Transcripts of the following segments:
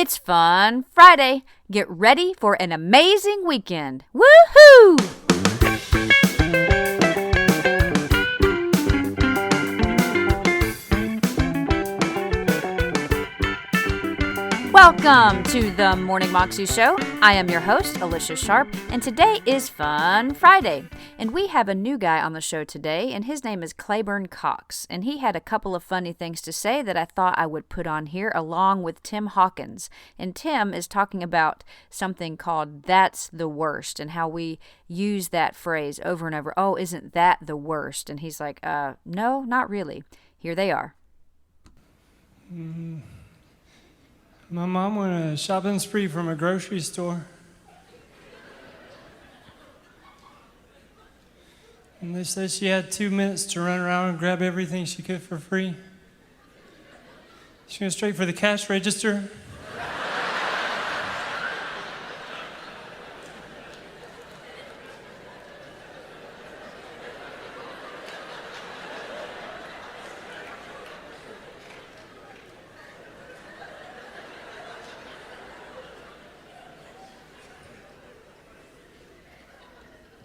It's Fun Friday. Get ready for an amazing weekend. Woohoo! Welcome to the Morning Moxie Show. I am your host, Alicia Sharp, and today is Fun Friday. And we have a new guy on the show today, and his name is Clayburn Cox. And he had a couple of funny things to say that I thought I would put on here along with Tim Hawkins. And Tim is talking about something called "that's the worst" and how we use that phrase over and over. Oh, isn't that the worst? And he's like, no, not really. Here they are. My mom went on a shopping spree from a grocery store. And they said she had 2 minutes to run around and grab everything she could for free. She went straight for the cash register.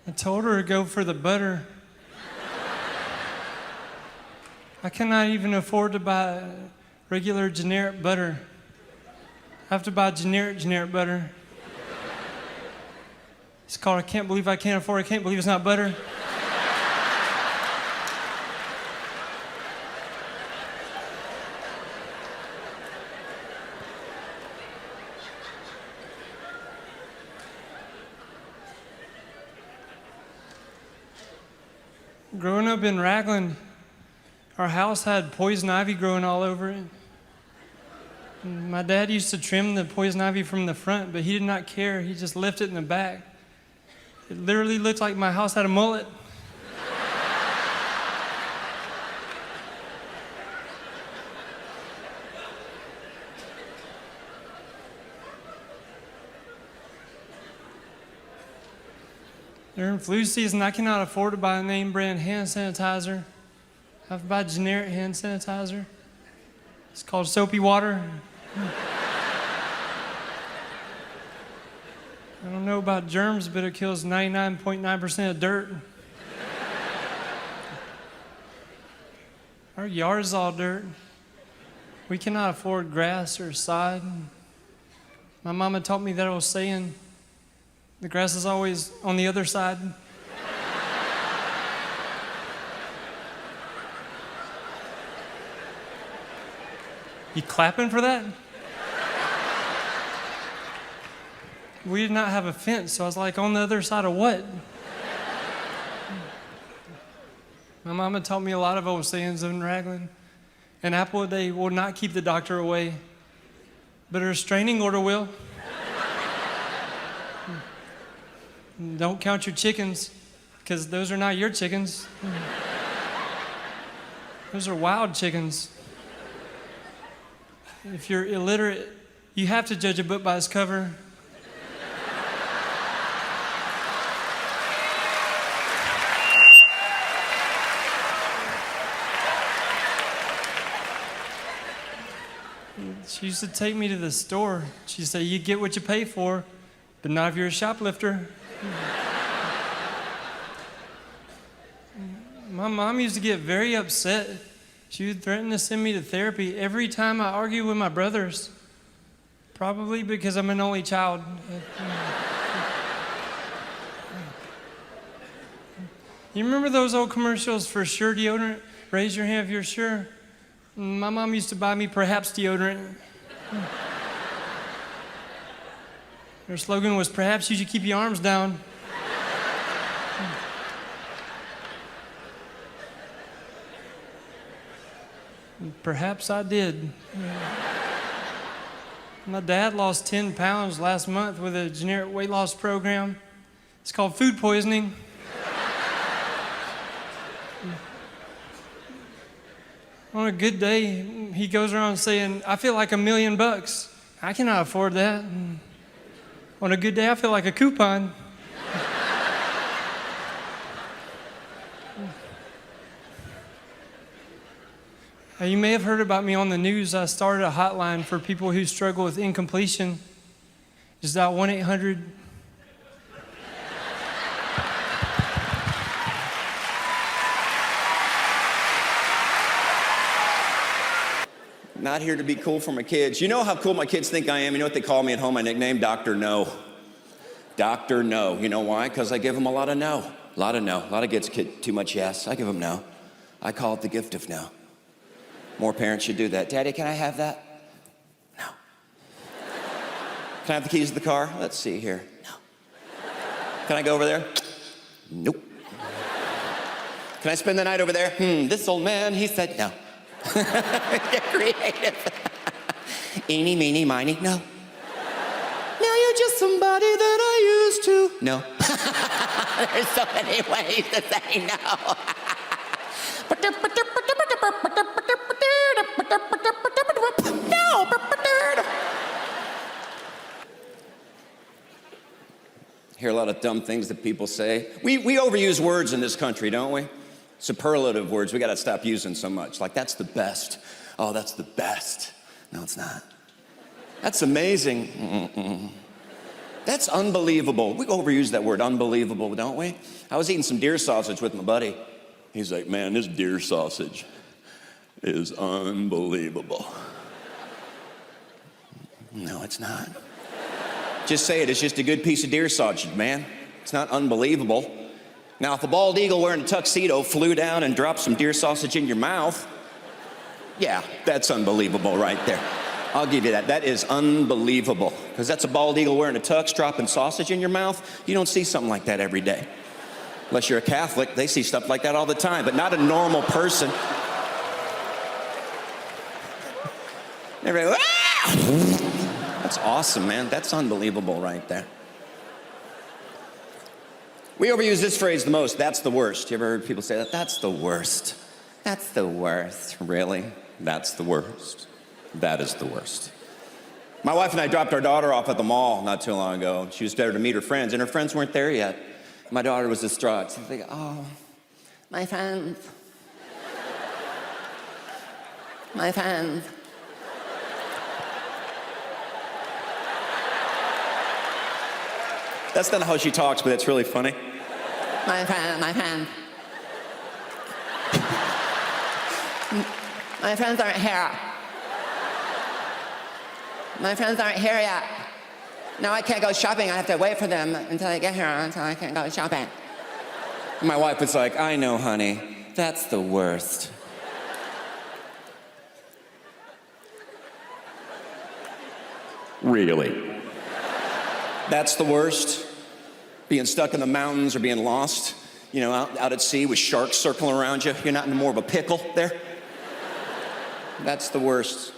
I told her to go for the butter. I cannot even afford to buy regular generic butter. I have to buy generic butter. It's called I can't believe I can't afford, I can't believe it's not butter. Growing up in Ragland, our house had poison ivy growing all over it. And my dad used to trim the poison ivy from the front, but he did not care. He just left it in the back. It literally looked like my house had a mullet. During flu season, I cannot afford to buy a name brand hand sanitizer. I have to buy generic hand sanitizer. It's called soapy water. I don't know about germs, but it kills 99.9% of dirt. Our yard is all dirt. We cannot afford grass or sod. My mama taught me that old saying, the grass is always on the other side. You clapping for that? We did not have a fence, so I was like, on the other side of what? My mama taught me a lot of old sayings in Ragland. An apple a day will not keep the doctor away, but a restraining order will. Don't count your chickens, because those are not your chickens. Those are wild chickens. If you're illiterate, you have to judge a book by its cover. She used to take me to the store. She'd say, you get what you pay for, but not if you're a shoplifter. My mom used to get very upset. She would threaten to send me to therapy every time I argued with my brothers. Probably because I'm an only child. You remember those old commercials for Sure deodorant? Raise your hand if you're sure. My mom used to buy me Perhaps deodorant. Her slogan was, perhaps you should keep your arms down. Perhaps I did. My dad lost 10 pounds last month with a generic weight loss program. It's called food poisoning. On a good day, he goes around saying, I feel like $1 million. I cannot afford that. On a good day, I feel like a coupon. You may have heard about me on the news. I started a hotline for people who struggle with incompletion. Is that 1-800? Not here to be cool for my kids. You know how cool my kids think I am? You know what they call me at home? My nickname? Dr. No. Dr. No. You know why? Because I give them a lot of no. A lot of no. A lot of kids get too much yes. I give them no. I call it the gift of no. More parents should do that. Daddy, can I have that? No. Can I have the keys to the car? Let's see here. No. Can I go over there? Nope. Can I spend the night over there? This old man, he said no. Get creative. Eeny, meeny, miny, no. Now you're just somebody that I used to. No. There's so many ways to say no. Hear a lot of dumb things that people say. We overuse words in this country, don't we? Superlative words, we gotta stop using so much. Like, that's the best. Oh, that's the best. No, it's not. That's amazing. That's unbelievable. We overuse that word, unbelievable, don't we? I was eating some deer sausage with my buddy. He's like, man, this deer sausage is unbelievable. No, it's not. Just say it, it's just a good piece of deer sausage, man. It's not unbelievable. Now, if a bald eagle wearing a tuxedo flew down and dropped some deer sausage in your mouth, yeah, that's unbelievable right there. I'll give you that. That is unbelievable. Because that's a bald eagle wearing a tux dropping sausage in your mouth. You don't see something like that every day. Unless you're a Catholic, they see stuff like that all the time, but not a normal person. Everybody, ah! That's awesome, man. That's unbelievable right there. We overuse this phrase the most, that's the worst. You ever heard people say that? That's the worst. That's the worst. Really? That's the worst. That is the worst. My wife and I dropped our daughter off at the mall not too long ago. She was there to meet her friends, and her friends weren't there yet. My daughter was distraught. She's like, oh, my friends. My friends. That's not how she talks, but it's really funny. My friend, my friend. My friends aren't here. My friends aren't here yet. Now I can't go shopping. I have to wait for them until they get here, until I can go shopping. And my wife was like, I know, honey. That's the worst. Really? That's the worst? Being stuck in the mountains or being lost, you know, out at sea with sharks circling around you. You're not in more of a pickle there. That's the worst.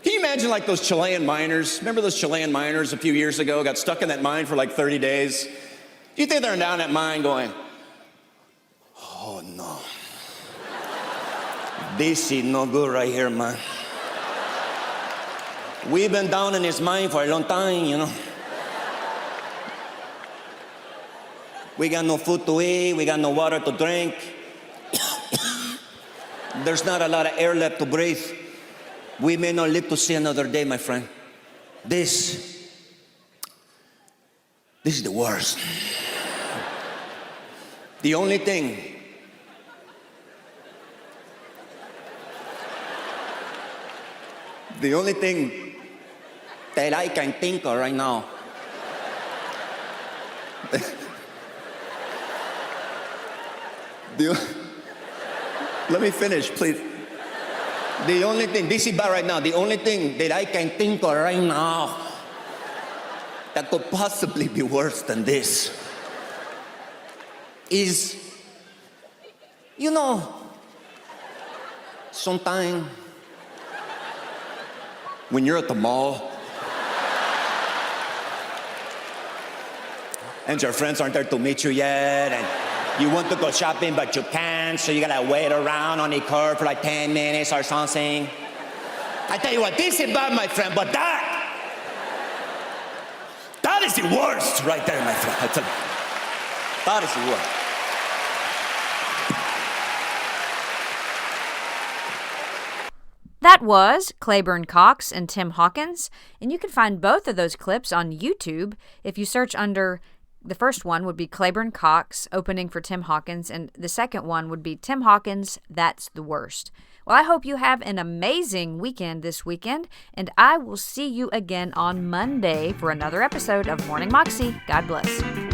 Can you imagine like those Chilean miners? Remember those Chilean miners a few years ago? Got stuck in that mine for like 30 days. Do you think they're down that mine going, oh no. This is no good right here, man. We've been down in this mine for a long time, you know. We got no food to eat, we got no water to drink. There's not a lot of air left to breathe. We may not live to see another day, my friend. This is the worst. The only thing that I can think of right now let me finish, please. The only thing, this is bad right now, the only thing that I can think of right now that could possibly be worse than this is, you know, sometimes when you're at the mall and your friends aren't there to meet you yet, and you want to go shopping, but you can't, so you gotta wait around on the curb for like 10 minutes or something. I tell you what, this is bad, my friend, but that is the worst right there, my friend. I tell you, that is the worst. That was Clayburn Cox and Tim Hawkins, and you can find both of those clips on YouTube if you search under. The first one would be Clayburn Cox opening for Tim Hawkins, and the second one would be Tim Hawkins, That's the Worst. Well, I hope you have an amazing weekend this weekend, and I will see you again on Monday for another episode of Morning Moxie. God bless.